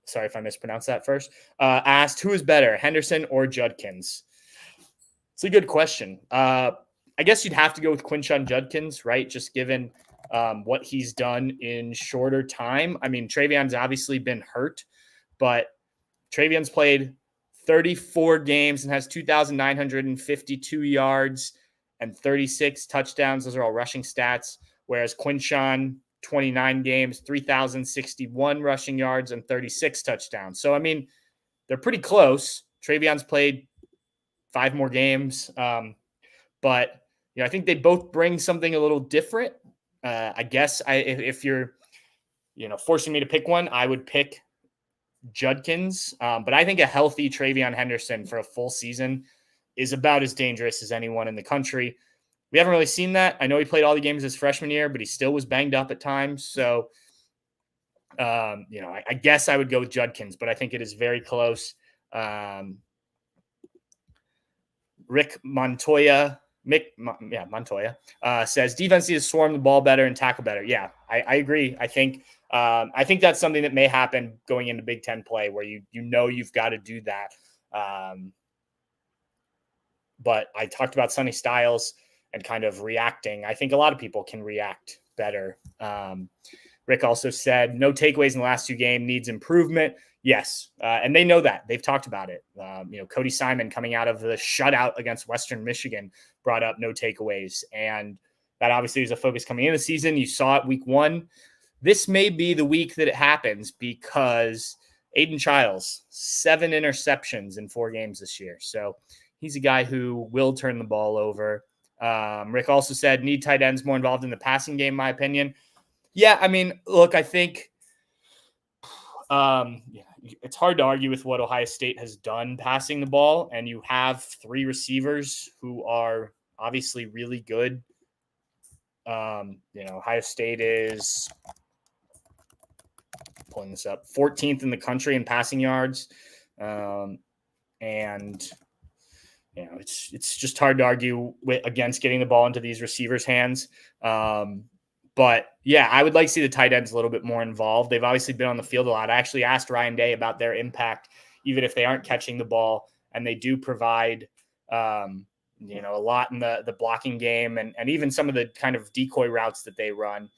sorry if I mispronounced that first, asked, who is better, Henderson or Judkins? It's a good question. I guess you'd have to go with Quinshon Judkins, right? Just given what he's done in shorter time. I mean, Travion's obviously been hurt, but Travion's played 34 games and has 2,952 yards and 36 touchdowns. Those are all rushing stats. Whereas Quinshon, 29 games, 3,061 rushing yards and 36 touchdowns. So, I mean, they're pretty close. Travion's played 5 more games. But, I think they both bring something a little different. I guess if you're, forcing me to pick one, I would pick Judkins. But I think a healthy Travion Henderson for a full season is about as dangerous as anyone in the country. We haven't really seen that. I know he played all the games his freshman year, but he still was banged up at times. So, I guess I would go with Judkins, but I think it is very close. Rick Montoya says defense needs to swarm the ball better and tackle better. Yeah, I agree. I think that's something that may happen going into Big Ten play where you've got to do that. But I talked about Sonny Styles and kind of reacting. I think a lot of people can react better. Rick also said no takeaways in the last 2 games, needs improvement. Yes, and they know that. They've talked about it. Cody Simon coming out of the shutout against Western Michigan brought up no takeaways, and that obviously was a focus coming into the season. You saw it week 1. This may be the week that it happens because Aiden Childs, 7 interceptions in 4 games this year. So he's a guy who will turn the ball over. Rick also said need tight ends more involved in the passing game, in my opinion. Yeah, I mean, look, I think it's hard to argue with what Ohio State has done passing the ball, and you have 3 receivers who are obviously really good. Ohio State is pulling this up 14th in the country in passing yards. And it's just hard to argue against getting the ball into these receivers' hands. But yeah, I would like to see the tight ends a little bit more involved. They've obviously been on the field a lot. I actually asked Ryan Day about their impact, even if they aren't catching the ball, and they do provide, a lot in the blocking game and even some of the kind of decoy routes that they run.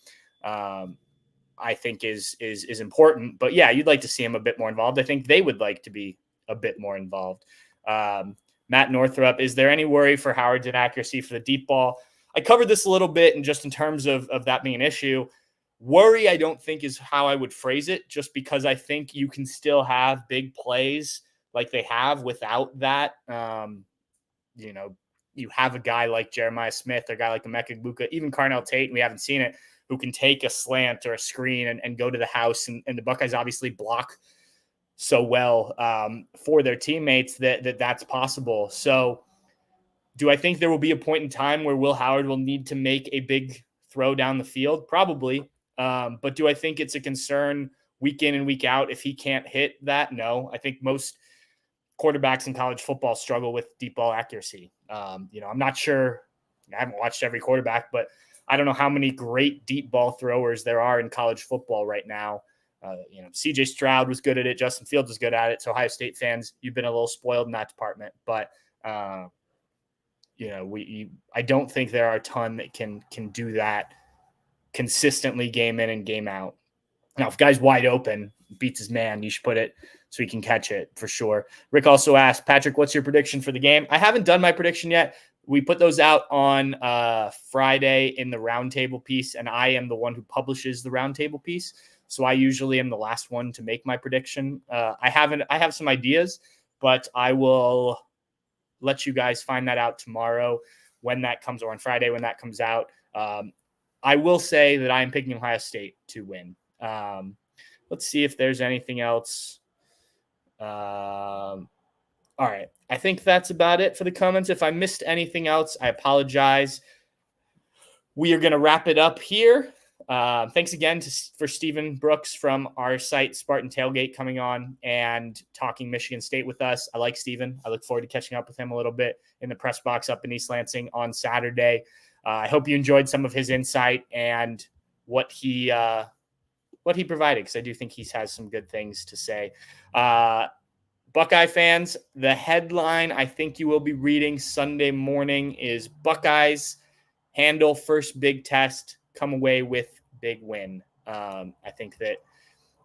I think is important. But yeah, you'd like to see him a bit more involved. I think they would like to be a bit more involved. Matt Northrup, is there any worry for Howard's inaccuracy for the deep ball? I covered this a little bit, and just in terms of that being an issue, worry I don't think is how I would phrase it, just because I think you can still have big plays like they have without that. You have a guy like Jeremiah Smith or a guy like Emeka Egbuka, even Carnell Tate, and we haven't seen it, who can take a slant or a screen and go to the house. And the Buckeyes obviously block so well for their teammates that's possible. So do I think there will be a point in time where Will Howard will need to make a big throw down the field? Probably. But do I think it's a concern week in and week out if he can't hit that? No. I think most quarterbacks in college football struggle with deep ball accuracy. I'm not sure. I haven't watched every quarterback, but I don't know how many great deep ball throwers there are in college football right now. CJ Stroud was good at it. Justin Fields was good at it. So Ohio State fans, you've been a little spoiled in that department. But I don't think there are a ton that can do that consistently game in and game out. Now, if guy's wide open, beats his man, you should put it so he can catch it for sure. Rick also asked, Patrick, what's your prediction for the game? I haven't done my prediction yet. We put those out on Friday in the roundtable piece, and I am the one who publishes the roundtable piece. So I usually am the last one to make my prediction. I have some ideas, but I will let you guys find that out tomorrow when that comes, or on Friday when that comes out. I will say that I am picking Ohio State to win. Let's see if there's anything else. All right. I think that's about it for the comments. If I missed anything else, I apologize. We are going to wrap it up here. Thanks again for Stephen Brooks from our site, Spartan Tailgate, coming on and talking Michigan State with us. I like Stephen. I look forward to catching up with him a little bit in the press box up in East Lansing on Saturday. I hope you enjoyed some of his insight and what he provided, because I do think he has some good things to say. Buckeye fans, the headline I think you will be reading Sunday morning is Buckeyes handle first big test, come away with big win. I think that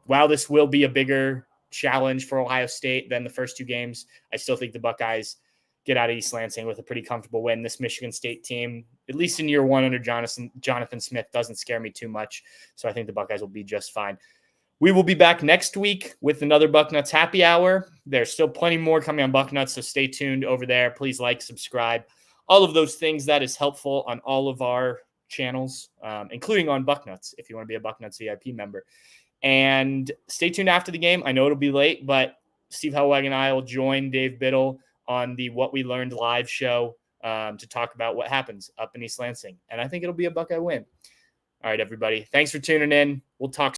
while this will be a bigger challenge for Ohio State than the first two games, I still think the Buckeyes get out of East Lansing with a pretty comfortable win. This Michigan State team, at least in year one under Jonathan Smith, doesn't scare me too much. So I think the Buckeyes will be just fine. We will be back next week with another Bucknuts Happy Hour. There's still plenty more coming on Bucknuts, so stay tuned over there. Please like, subscribe, all of those things. That is helpful on all of our channels, including on Bucknuts, if you want to be a Bucknuts VIP member. And stay tuned after the game. I know it'll be late, but Steve Hellweg and I will join Dave Biddle on the What We Learned live show to talk about what happens up in East Lansing. And I think it'll be a Buckeye win. All right, everybody. Thanks for tuning in. We'll talk